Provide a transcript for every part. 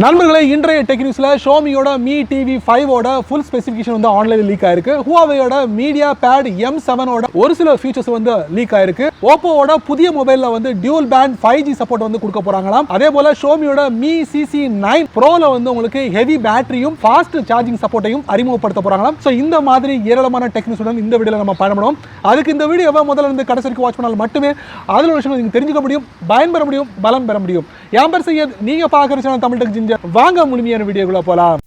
நண்பர்களே, இன்றைய டெக் நியூஸ்ல ஷோமியோட Mi TV 5 ஓட ஃபுல் ஸ்பெசிஃபிகேஷன் வந்து ஆன்லைன்ல லீக் ஆயிருக்கு. ஹுவாவேயோட MediaPad M7 ஓட ஒரு சில ஃபீச்சர்ஸ் வந்து லீக் ஆயிருக்கு. OPPOவோட புதிய மொபைல்ல வந்து டியூல் பேண்ட் 5G சப்போர்ட் வந்து கொடுக்க போறாங்களாம். அதே போல ஷோமியோட Mi CC9 Proல வந்து உங்களுக்கு ஹெவி பேட்டரியும் ஃபாஸ்ட் சார்ஜிங் சப்போர்ட்டையும் அறிமுகப்படுத்த போறாங்களாம். சோ இந்த மாதிரி ஏராளமான டெக் நியூஸுடன் இந்த வீடியோல நம்ம பயணப்படுவோம். அதுக்கு இந்த வீடியோவை முதல்ல இருந்து கடைசி வரைக்கும் வாட்ச் பண்ணால் மட்டுமே அதுல ஒரு விஷயம் நீங்க தெரிஞ்சுக்க முடியும், பயன்பெற முடியும், பலம் பெற முடியும். என் பேர் சையத், நீங்க பாக்குற சேனல் தமிழ் டெக். வாங்க முழுமையான வீடியோக்குள்ள போலாம்.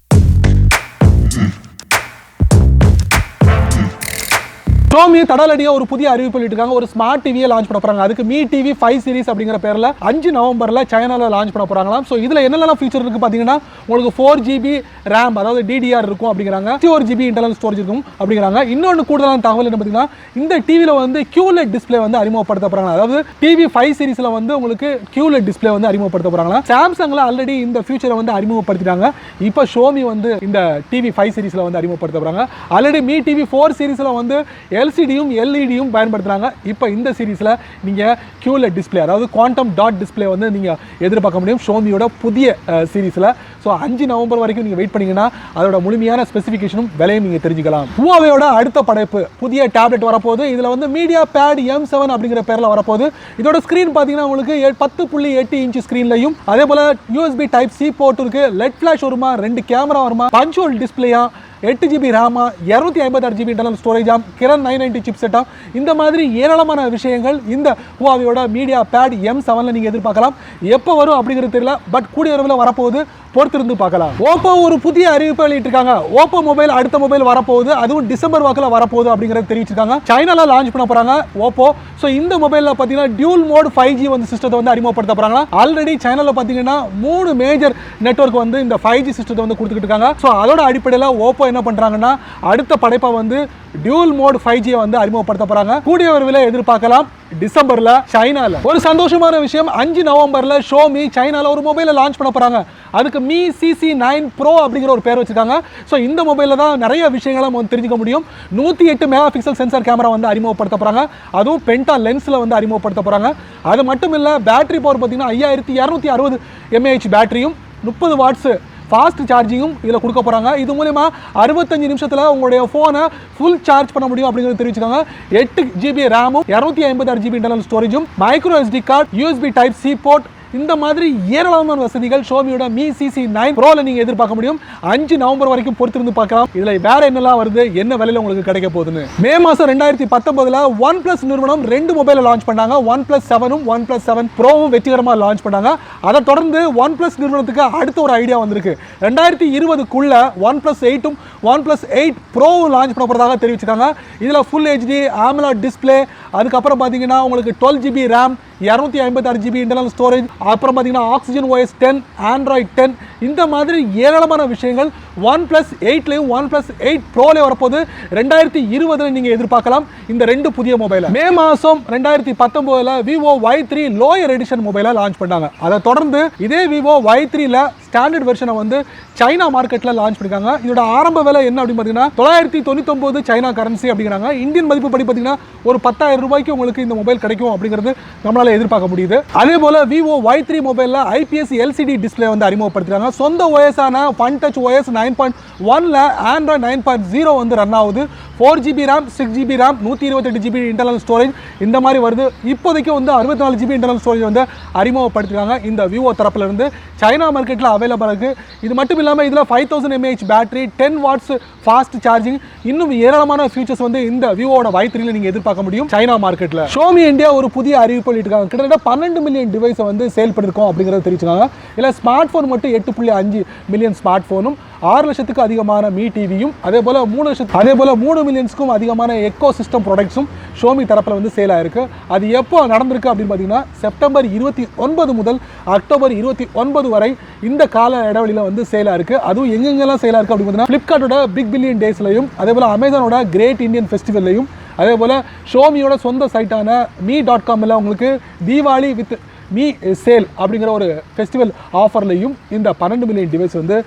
ஷோமி தடாலடியா ஒரு புதிய அறிவிப்பு வெளியிட்டிருக்காங்க. ஒரு ஸ்மார்ட் டிவியை லான்ச் பண்ண போறாங்க. அதுக்கு Mi TV 5 சீரிஸ் அப்படிங்கிற பேர்ல 5 நவம்பர்ல சைனால லான்ச் பண்ண போறாங்களாம். சோ இதுல என்னெல்லாம் ஃபீச்சர் இருக்கு பாத்தீங்கன்னா, உங்களுக்கு 4GB RAM அதாவது DDR இருக்கும் அப்படிங்கறாங்க. 64GB இன்டர்னல் ஸ்டோரேஜ் இருக்கும் அப்படிங்கறாங்க. இன்னொரு கூடுதலான தகவல் என்ன பாத்தீங்கன்னா, இந்த டிவில வந்து QLED டிஸ்ப்ளே வந்து அறிமுகப்படுத்த போறாங்க. அதாவது TV 5 சீரிஸ்ல வந்து உங்களுக்கு QLED டிஸ்ப்ளே வந்து அறிமுகப்படுத்த போறாங்க. சாம்சங்ல ஆல்ரெடி இந்த ஃபியூச்சரை வந்து அறிமுகப்படுத்திட்டாங்க. இப்போ ஷோமி வந்து இந்த TV 5 சீரிஸ்ல வந்து அறிமுகப்படுத்த போறாங்க. ஆல்ரெடி Mi TV 4 சீரிஸ்ல வந்து LCDயும் LEDயும் பயன்படுத்துறாங்க. இப்போ இந்த சீரிஸ்ல நீங்க QLED டிஸ்ப்ளே அதாவது குவாண்டம் டாட் டிஸ்ப்ளே வந்து நீங்க எதிர்பார்க்க முடியும் ஷோமியோட புதிய சீரிஸ்ல. ஸோ 5 நவம்பர் வரைக்கும் நீங்க வெயிட் பண்ணீங்கன்னா அதோட முழுமையான ஸ்பெசிஃபிகேஷனும் விலையும் நீங்க தெரிஞ்சுக்கலாம். ஹுவாவேயோட அடுத்த படைப்பு புதிய டேப்லெட் வரப்போகுது. இதுல வந்து MediaPad M7 அப்படிங்கிற பேர்ல வரப்போகுது. இதோட ஸ்கிரீன் பாத்தீங்கன்னா உங்களுக்கு 10.8 இன்ச் ஸ்கிரீன்லையும் அதே போல USB Type C போர்ட் இருக்கு, LED ஃபிளாஷ் வருமா, 2 கேமரா வருமா, பஞ்ச் ஹோல் டிஸ்ப்ளேயா, 8GB RAM, 256GB internal storage, Kirin 990 chip செட்டா, இந்த மாதிரி ஏராளமான விஷயங்கள் இந்த ஹுவாவேயோட MediaPad M7ல நீங்க எதிர்பார்க்கலாம். எப்போ வரும் அப்படிங்கிறது தெரியல, பட் கூடிய விரைவில் வரப்போகுது, பொறுத்திருந்து பார்க்கலாம். OPPO ஒரு புதிய அறிவிப்பு வெளியிட்டிருக்காங்க. OPPO மொபைல் அடுத்த மொபைல் வரப்போகுது, அதுவும் டிசம்பர் வாக்கில் வரப்போகுது அப்படிங்கிறது தெரிவிச்சிருக்காங்க. சைனால லான்ச் பண்ண போறாங்க OPPO. ஸோ இந்த மொபைலில் பார்த்தீங்கன்னா டியூல் மோட் 5G வந்து சிஸ்டத்தை வந்து அறிமுகப்படுத்த போறாங்க. ஆல்ரெடி சைனால பார்த்தீங்கன்னா 3 மேஜர் நெட்வொர்க் வந்து இந்த 5G சிஸ்டத்தை வந்து கொடுத்துக்கிட்டு இருக்காங்க. ஸோ அதோட அடிப்படையில் OPPO என்ன பண்றாங்கன்னா அடுத்த படைப்பா வந்து டியூல் மோட் 5G வந்து அறிமுகப்படுத்த போறாங்க. கூடிய விரைவில் எதிர்பார்க்கலாம் டிசம்பர்ல சைனால. ஒரு சந்தோஷமான விஷயம், 5 நவம்பர்ல ஷோமி சைனால ஒரு மொபைலை லான்ச் பண்ண போறாங்க. அதுக்கு Mi CC9 Pro அப்படிங்கிற ஒரு பேர் வச்சிருக்காங்க. ஸோ இந்த மொபைலில் தான் நிறைய விஷயங்களை நம்ம தெரிஞ்சுக்க முடியும். 108 மெகா பிக்சல் சென்சார் கேமரா வந்து அறிமுகப்படுத்த போறாங்க. அதுவும் பென்டா லென்ஸ்ல வந்து அறிமுகப்படுத்த போறாங்க. அது மட்டும் இல்ல, பேட்டரி பவர் பார்த்தீங்கன்னா 5260 mAh பேட்டரியும் 30 வாட்ஸ் ஃபாஸ்ட் சார்ஜிங்கும் இதில் கொடுக்க போகிறாங்க. இது மூலமா 65 நிமிஷத்தில் உங்களுடைய ஃபோனை ஃபுல் சார்ஜ் பண்ண முடியும் அப்படிங்கிறது தெரிவிச்சிருக்காங்க. 8GB ரேமும் 256GB இன்டர்னல் ஸ்டோரேஜும், micro SD card, USB Type C port, இந்த மாதிரி ஏராளமான வசதிகள் ஷோமியோட Mi CC9 Proல நீங்க எதிர்பார்க்க முடியும். 5 நவம்பர் வரைக்கும் பொறுத்திருந்து பார்க்கலாம். இதுல வேற என்னெல்லாம் வருது, என்ன விலையில உங்களுக்கு கிடைக்க போகுதுன்னு. மே மாசம் 2019ல OnePlus நிறுவனம் 2 மொபைலை லான்ச் பண்ணாங்க. OnePlus 7ம் OnePlus 7 Proவும் வெற்றிகரமா லான்ச் பண்ணாங்க. அதை தொடர்ந்து OnePlus நிறுவனத்துக்கு அடுத்த ஒரு ஐடியா வந்திருக்கு. 2020க்குள்ள OnePlus 8ம் OnePlus 8 Proவும் லான்ச் பண்ண போறதாக தெரிவிச்சிருக்காங்க. இதுல Full HD AMOLED டிஸ்ப்ளே, அதுக்கப்புறம் பாத்தீங்கன்னா உங்களுக்கு 12GB RAM, 256GB internal storage, அப்புறம் பார்த்தீங்கன்னா Oxygen OS 10, Android 10, இந்த மாதிரி ஏராளமான விஷயங்கள் OnePlus 8லையும் OnePlus 8 Proல வரப்போது 2020ல நீங்க எதிர்பார்க்கலாம் இந்த 2 புதிய மொபைலை. மே மாசம் 2019ல Vivo Y3 லோயர் எடிஷன் மொபைலை லான்ச் பண்ணாங்க. அதை தொடர்ந்து இதே Vivo Y3ல ஸ்டாண்டர்ட் வெர்ஷனை வந்து சைனா மார்க்கெட்ல லான்ச் பண்ணிருக்காங்க. இதோட ஆரம்ப விலை என்ன அப்படின்னு பார்த்தீங்கன்னா 999 சைனா கரன்சி அப்படிங்கிறாங்க. இந்தியன் மதிப்பு படி பார்த்தீங்கன்னா ஒரு 10,000 ரூபாய்க்கு உங்களுக்கு இந்த மொபைல் கிடைக்கும் அப்படிங்கிறது நம்மளால எதிர்பார்க்க முடியுது. அதே போல Vivo Y3 மொபைல்ல IPS LCD டிஸ்ப்ளே வந்து அறிமுகப்படுத்துறாங்க. சொந்த OS ஆன OneTouch OS 9.1ல Android 9.0 வந்து ரன் ஆகுது. 4GB RAM, 6GB RAM, 128GB internal storage இந்த மாதிரி வருது. இப்போதைக்கு வந்து 64GB இன்டர்னல் ஸ்டோரேஜ் வந்து அறிமுகப்படுத்திருக்காங்க இந்த Vivo தரப்புல இருந்து. சைனா மார்க்கெட்ல அவைலபிள் இருக்கு. இது மட்டும் இல்லாம இதுல 5000 mAh battery, 10 watts fast charging, இன்னும் ஏராளமான ஃபீச்சர்ஸ் வந்து இந்த Vivoவோட Y3ல நீங்க எதிர்பார்க்க முடியும் சைனா மார்க்கெட்ல. ஷோமி இந்தியா ஒரு புதிய அறிவிப்பு வெளியிட்டிருக்காங்க. கிட்டத்தட்ட 12 மில்லியன் டிவைஸை வந்து சேல் பண்ணிருக்கோம் அப்படிங்கறத தெரிவிச்சிருக்காங்க. இல்ல ஸ்மார்ட் போன் மட்டும் 8.5 மில்லியன் ஸ்மார்ட் போனும், 6 லட்சத்துக்கு அதிகமான Mi டிவியும், அதே போல 3 மில்லியன்ஸ்க்கும் அதிகமான எக்கோ சிஸ்டம் ப்ராடக்ட்ஸும் ஷோமி தரப்புல வந்து சேல் ஆயிருக்கு. அது எப்போ நடந்திருக்கு அப்படின்னு பார்த்தீங்கன்னா செப்டம்பர் 29 முதல் அக்டோபர் 29 வரை இந்த கால இடைவெளியில் வந்து சேல் ஆயிருக்கு. அதுவும் எங்கெங்கெல்லாம் சேல் ஆயிருக்கு அப்படின்னு பார்த்தீங்கன்னா ஃப்ளிப்கார்ட்டோட பிக் பில்லியன் டேஸ்லையும், அதே போல அமேசானோட கிரேட் இந்தியன் ஃபெஸ்டிவல்லையும், அதே போல ஷோமியோட சொந்த சைட்டான me.comல உங்களுக்கு தீபாவளி வித் மீ சேல் அப்படிங்கிற ஒரு ஃபெஸ்டிவல் ஆஃபர்லையும் இந்த 12 மில்லியன் டிவைஸ் வந்து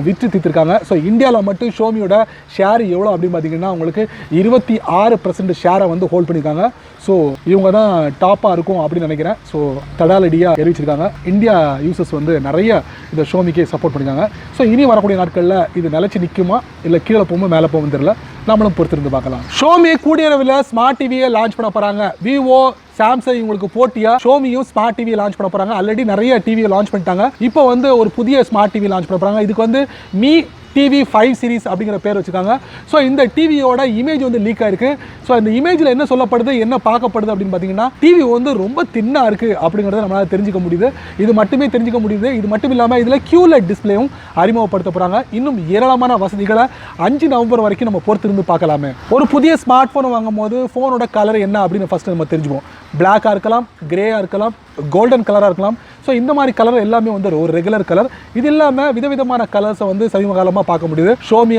விற்று தீர்த்திருக்காங்க. ஸோ இந்தியாவில் மட்டும் ஷோமியோட ஷேர் எவ்வளோ அப்படின்னு பார்த்தீங்கன்னா உங்களுக்கு 26% ஷேரை வந்து ஹோல்ட் பண்ணியிருக்காங்க. ஸோ இவங்க தான் டாப்பாக இருக்கும் அப்படின்னு நினைக்கிறேன். ஸோ தடாலடியாக அறிவிச்சிருக்காங்க. இந்தியா யூசர்ஸ் வந்து நிறைய இந்த ஷோமிக்கு சப்போர்ட் பண்ணியிருக்காங்க. ஸோ இனி வரக்கூடிய நாட்களில் இது நிலச்சி நிற்குமா இல்லை கீழே போகும்போது மேலே போகும் தெரியல, நம்மளும் பொறுத்திருந்து பார்க்கலாம். ஷோமி கூடிய அளவில் ஸ்மார்ட் டிவியை லான்ச் பண்ண போகிறாங்க. விவோ சாம்சங் இவங்களுக்கு போட்டியா ஷோமியும் ஸ்மார்ட் டிவி லான்ச் பண்ண போறாங்க. ஆல்ரெடி நிறைய டிவியை லான்ச் பண்ணிட்டாங்க. இப்போ வந்து ஒரு புதிய ஸ்மார்ட் டிவி லான்ச் பண்ண போறாங்க. இதுக்கு வந்து மீ டிவி 5 சீரிஸ் அப்படிங்கிற பேர் வச்சுருக்காங்க. ஸோ இந்த டிவியோட இமேஜ் வந்து லீக் ஆயிருக்கு. ஸோ இந்த இமேஜில் என்ன சொல்லப்படுது, என்ன பார்க்கப்படுது அப்படின்னு பார்த்தீங்கன்னா, டிவி வந்து ரொம்ப தின்னாக இருக்குது அப்படிங்கிறத நம்மளால் தெரிஞ்சுக்க முடியுது. இது மட்டுமே தெரிஞ்சுக்க முடியுது. இது மட்டும் இல்லாமல் இதில் QLED டிஸ்பிளேயும் அறிமுகப்படுத்த போகிறாங்க. இன்னும் ஏராளமான வசதிகளை 5 நவம்பர் வரைக்கும் நம்ம பொறுத்திருந்து பார்க்கலாமே. ஒரு புதிய ஸ்மார்ட் ஃபோன் வாங்கும் போது ஃபோனோட கலர் என்ன அப்படின்னு ஃபர்ஸ்ட் நம்ம தெரிஞ்சுப்போம். பிளாக்காக இருக்கலாம், கிரேயாக இருக்கலாம், கோல்டன் கலராக இருக்கலாம். ஸோ இந்த மாதிரி கலர் எல்லாமே வந்து ஒரு ரெகுலர் கலர். இது இல்லாமல் விதவிதமான கலர்ஸை வந்து சமீப காலமாக பார்க்க முடியுது. ஷோமி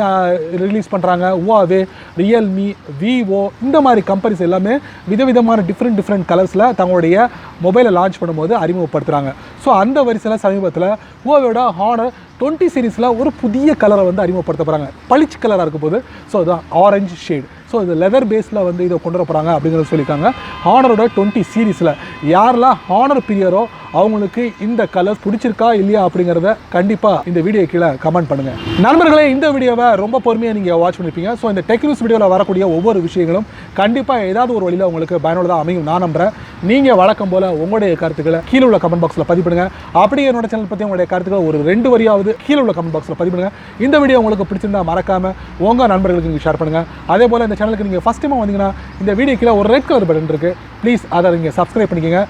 ரிலீஸ் பண்ணுறாங்க, ஹுவாவே, ரியல்மி, விவோ, இந்த மாதிரி கம்பெனிஸ் எல்லாமே விதவிதமான டிஃப்ரெண்ட் கலர்ஸில் தங்களுடைய மொபைலை லான்ச் பண்ணும்போது அறிமுகப்படுத்துகிறாங்க. ஸோ அந்த வரிசையில் சமீபத்தில் ஹுவாவேயோட ஹானர் 20 சீரீஸில் ஒரு புதிய கலரை வந்து அறிமுகப்படுத்த போகிறாங்க. பளிச்சு கலராக இருக்க போது. ஸோ இதுதான் ஆரஞ்சு ஷேட். ஸோ இது லெதர் பேஸில் வந்து இதை கொண்டு வர போகிறாங்க அப்படிங்கிறத சொல்லியிருக்காங்க. ஹானரோட 20 சீரீஸில் யாரெல்லாம் ஹானர் பிரியரோ அவங்களுக்கு இந்த கலர்ஸ் பிடிச்சிருக்கா இல்லையா அப்படிங்கிறத கண்டிப்பாக இந்த வீடியோ கீழே கமெண்ட் பண்ணுங்கள். நண்பர்களே, இந்த வீடியோவை ரொம்ப பொறுமையாக நீங்கள் வாட்ச் பண்ணியிருப்பீங்க. ஸோ இந்த டெக் நியூஸ் வீடியோவில் வரக்கூடிய ஒவ்வொரு விஷயங்களும் கண்டிப்பாக ஏதாவது ஒரு வழியில் உங்களுக்கு பயனுள்ளதாக அமையும் நான் நம்புகிறேன். நீங்கள் வழக்கம் போல் உங்களுடைய கருத்துக்களை கீழே உள்ள கமெண்ட் பாக்ஸில் பதிவு பண்ணுங்கள். அப்படியே என்னோட சேனல் பற்றி உங்களுடைய கருத்துக்களை ஒரு 2 வரியாவது கீழே உள்ள கமெண்ட் பாக்ஸில் பதிவு பண்ணுங்கள். இந்த வீடியோ உங்களுக்கு பிடிச்சிருந்தா மறக்காமல் உங்கள் நண்பர்களுக்கு நீங்கள் ஷேர் பண்ணுங்கள். அதே போல் இந்த சேனலுக்கு நீங்கள் ஃபஸ்ட் டைமாக வந்தீங்கன்னா இந்த வீடியோ கீழே ஒரு ரெட் கலர் பட்டன் இருக்குது. ப்ளீஸ் அதை நீங்கள் சப்ஸ்கிரைப் பண்ணிக்கோங்க,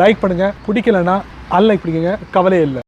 லைக் பண்ணுங்கள். பிடிக்கலைன்னா அன்லைக் பண்ணிக்கோங்க, கவலையே இல்லை.